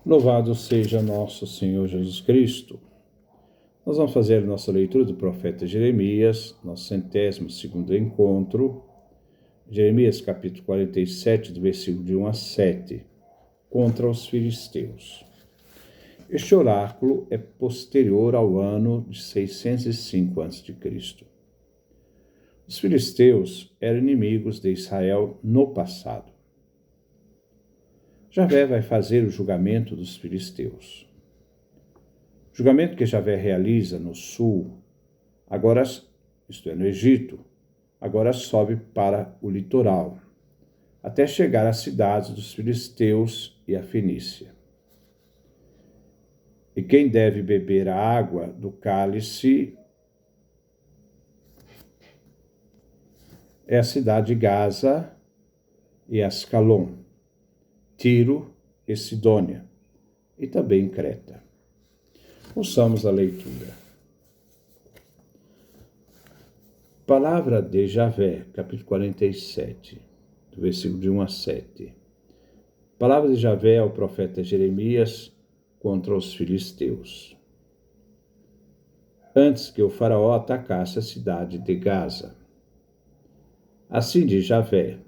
Louvado seja nosso Senhor Jesus Cristo. Nós vamos fazer a nossa leitura do profeta Jeremias, nosso 102º encontro. Jeremias, capítulo 47, do versículo de 1 a 7, contra os filisteus. Este oráculo é posterior ao ano de 605 a.C. Os filisteus eram inimigos de Israel no passado. Javé vai fazer o julgamento dos filisteus. O julgamento que Javé realiza no sul, agora, isto é, no Egito, agora sobe para o litoral, até chegar às cidades dos filisteus e a Fenícia. E quem deve beber a água do cálice é a cidade de Gaza e Ascalon, Tiro e Sidônia, e também Creta. Ouçamos a leitura. Palavra de Javé, capítulo 47, do versículo de 1 a 7. Palavra de Javé ao profeta Jeremias contra os filisteus. Antes que o faraó atacasse a cidade de Gaza. Assim diz Javé: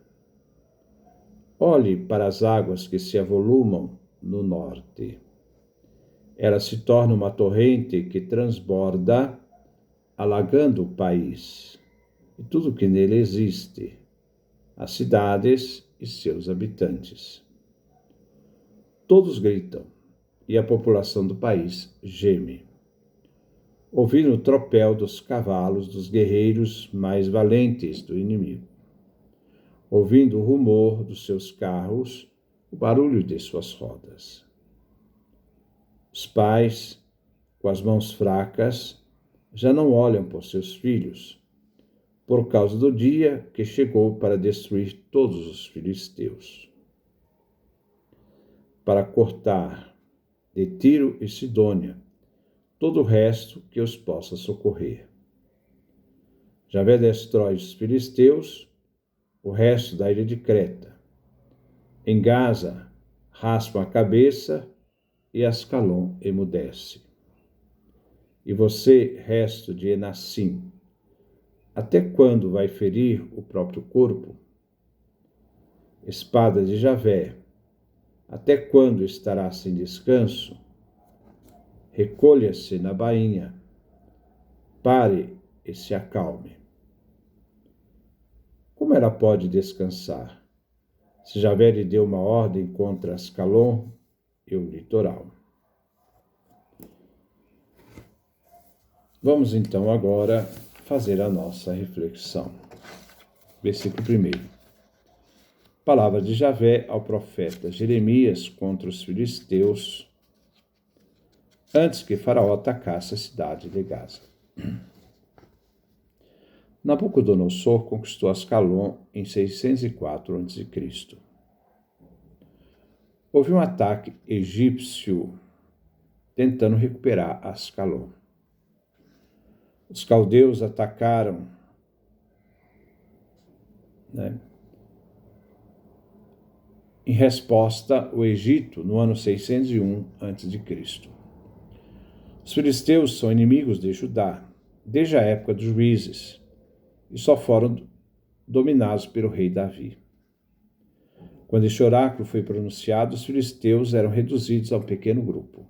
olhe para as águas que se avolumam no norte. Ela se torna uma torrente que transborda, alagando o país e tudo que nele existe, as cidades e seus habitantes. Todos gritam, e a população do país geme, ouvindo o tropel dos cavalos dos guerreiros mais valentes do inimigo, ouvindo o rumor dos seus carros, o barulho de suas rodas. Os pais, com as mãos fracas, já não olham por seus filhos, por causa do dia que chegou para destruir todos os filisteus, para cortar de Tiro e Sidônia todo o resto que os possa socorrer. Javé destrói os filisteus, o resto da ilha de Creta. Em Gaza, raspam a cabeça e Ascalon emudece. E você, resto de Enassim, até quando vai ferir o próprio corpo? Espada de Javé, até quando estará sem descanso? Recolha-se na bainha, pare e se acalme. Como ela pode descansar, se Javé lhe deu uma ordem contra Ascalon e o litoral? Vamos então agora fazer a nossa reflexão. Versículo 1. Palavra de Javé ao profeta Jeremias contra os filisteus, antes que Faraó atacasse a cidade de Gaza. Nabucodonosor conquistou Ascalon em 604 a.C. Houve um ataque egípcio tentando recuperar Ascalon. Os caldeus atacaram, em resposta, o Egito no ano 601 a.C. Os filisteus são inimigos de Judá desde a época dos juízes e só foram dominados pelo rei Davi. Quando este oráculo foi pronunciado, os filisteus eram reduzidos a um pequeno grupo.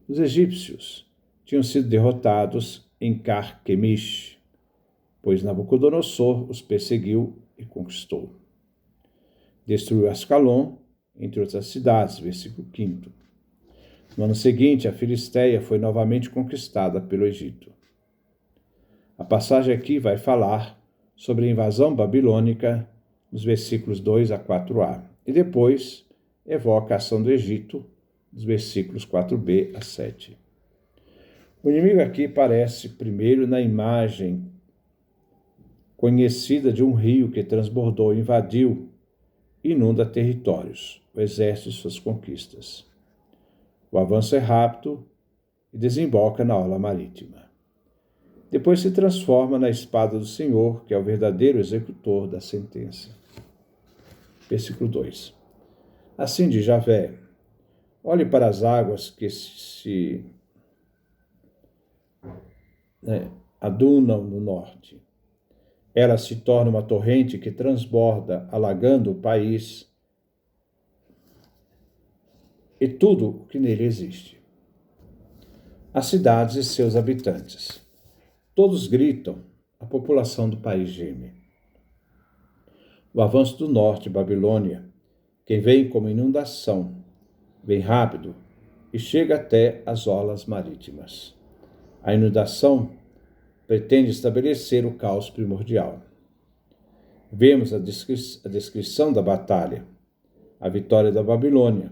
Os egípcios tinham sido derrotados em Carquemish, pois Nabucodonosor os perseguiu e conquistou. Destruiu Ascalon, entre outras cidades, versículo 5. No ano seguinte, a Filisteia foi novamente conquistada pelo Egito. A passagem aqui vai falar sobre a invasão babilônica nos versículos 2 a 4a, e depois evoca a ação do Egito, dos versículos 4b a 7. O inimigo aqui aparece primeiro na imagem conhecida de um rio que transbordou, invadiu e inunda territórios, o exército e suas conquistas. O avanço é rápido e desemboca na orla marítima. Depois se transforma na espada do Senhor, que é o verdadeiro executor da sentença. Versículo 2. Assim diz Javé: Olhe para as águas que se adunam no norte. Ela se torna uma torrente que transborda, alagando o país e tudo o que nele existe. As cidades e seus habitantes. Todos gritam, a população do país geme. O avanço do norte, Babilônia, que vem como inundação, vem rápido e chega até as orlas marítimas. A inundação pretende estabelecer o caos primordial. Vemos a descrição da batalha, a vitória da Babilônia,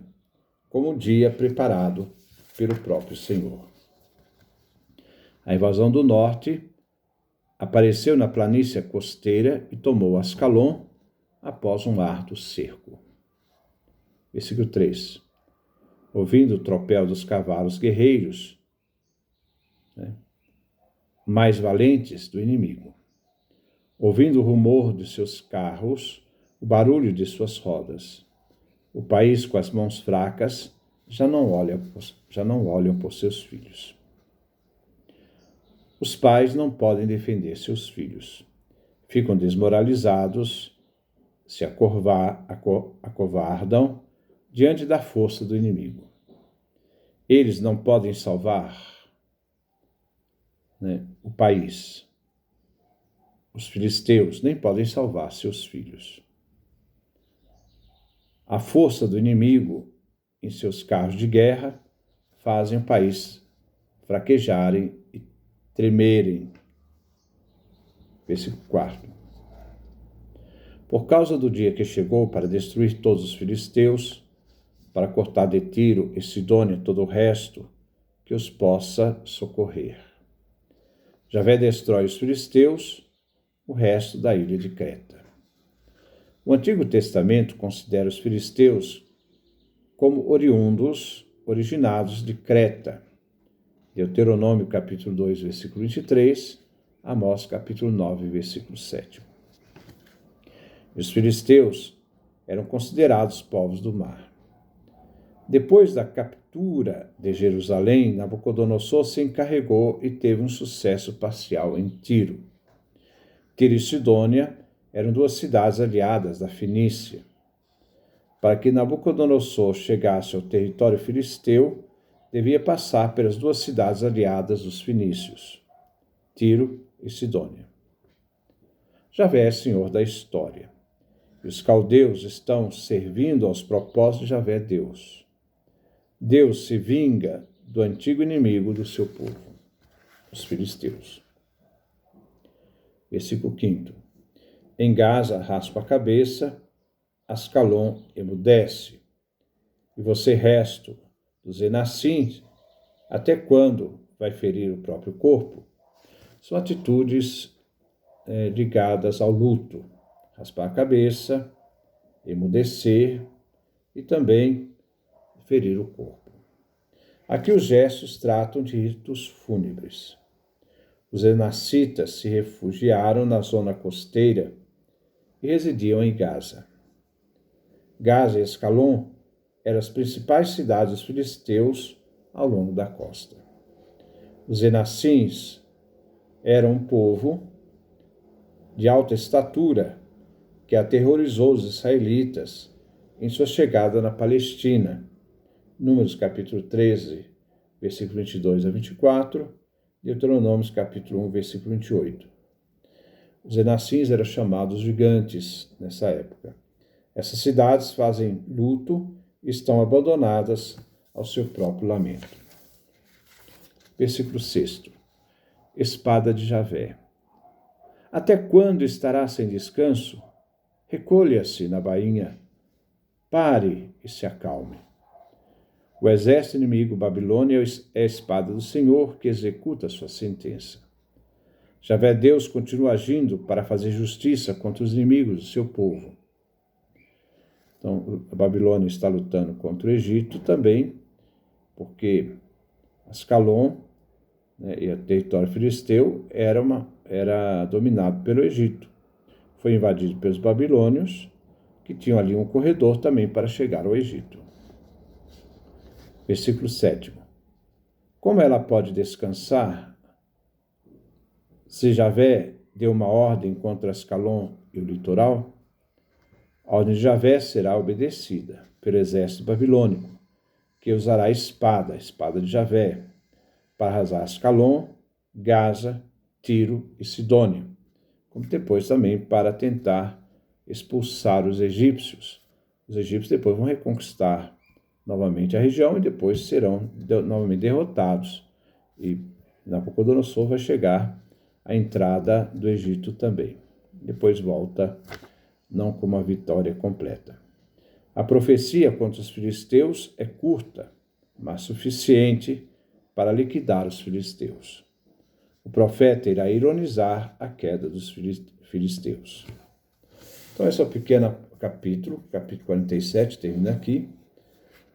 como um dia preparado pelo próprio Senhor. A invasão do norte apareceu na planície costeira e tomou Ascalon após um árduo cerco. Versículo 3. Ouvindo o tropel dos cavalos guerreiros, mais valentes do inimigo. Ouvindo o rumor de seus carros, o barulho de suas rodas. O país com as mãos fracas já não olham por seus filhos. Os pais não podem defender seus filhos. Ficam desmoralizados, se acovardam diante da força do inimigo. Eles não podem salvar o país. Os filisteus nem podem salvar seus filhos. A força do inimigo em seus carros de guerra fazem o país fraquejarem e tremerem. Versículo 4. Por causa do dia que chegou para destruir todos os filisteus, para cortar de Tiro e Sidônia todo o resto, que os possa socorrer. Javé destrói os filisteus, o resto da ilha de Creta. O Antigo Testamento considera os filisteus como originados de Creta. Deuteronômio capítulo 2, versículo 23, Amós capítulo 9, versículo 7. Os filisteus eram considerados povos do mar. Depois da captura de Jerusalém, Nabucodonosor se encarregou e teve um sucesso parcial em Tiro. Tiro e Sidônia eram duas cidades aliadas da Fenícia. Para que Nabucodonosor chegasse ao território filisteu, devia passar pelas duas cidades aliadas dos fenícios, Tiro e Sidônia. Javé é senhor da história, e os caldeus estão servindo aos propósitos de Javé Deus. Deus se vinga do antigo inimigo do seu povo, os filisteus. Versículo 5. Em Gaza raspa a cabeça, Ascalon emudece. E você, resto dos Enassins, até quando vai ferir o próprio corpo? São atitudes ligadas ao luto. Raspar a cabeça, emudecer e também ferir o corpo. Aqui os gestos tratam de ritos fúnebres. Os enassitas se refugiaram na zona costeira e residiam em Gaza. Gaza e Ascalon eram as principais cidades dos filisteus ao longo da costa. Os enassins eram um povo de alta estatura que aterrorizou os israelitas em sua chegada na Palestina. Números capítulo 13, versículo 22 a 24, Deuteronômio capítulo 1, versículo 28. Os enassins eram chamados gigantes nessa época. Essas cidades fazem luto e estão abandonadas ao seu próprio lamento. Versículo 6. Espada de Javé. Até quando estará sem descanso? Recolha-se na bainha, pare e se acalme. O exército inimigo Babilônia é a espada do Senhor que executa a sua sentença. Javé Deus continua agindo para fazer justiça contra os inimigos do seu povo. Então, a Babilônia está lutando contra o Egito também, porque Ascalon, e o território filisteu era dominado pelo Egito. Foi invadido pelos babilônios, que tinham ali um corredor também para chegar ao Egito. Versículo 7. Como ela pode descansar se Javé deu uma ordem contra Ascalon e o litoral? A ordem de Javé será obedecida pelo exército babilônico, que usará a espada de Javé, para arrasar Ascalon, Gaza, Tiro e Sidônia, como depois também para tentar expulsar os egípcios. Os egípcios depois vão reconquistar novamente a região e depois serão novamente derrotados. E Nabucodonosor vai chegar à entrada do Egito também. Depois volta, não com uma vitória completa. A profecia contra os filisteus é curta, mas suficiente para liquidar os filisteus. O profeta irá ironizar a queda dos filisteus. Então, esse é o pequeno capítulo 47, termina aqui,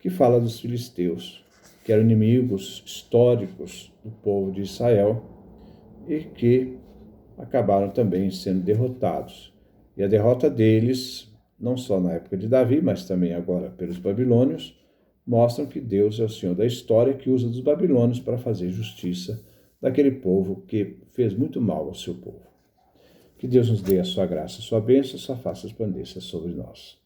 que fala dos filisteus, que eram inimigos históricos do povo de Israel e que acabaram também sendo derrotados. E a derrota deles, não só na época de Davi, mas também agora pelos babilônios, mostram que Deus é o Senhor da história, que usa dos babilônios para fazer justiça daquele povo que fez muito mal ao seu povo. Que Deus nos dê a sua graça, a sua bênção, a sua face resplandeça sobre nós.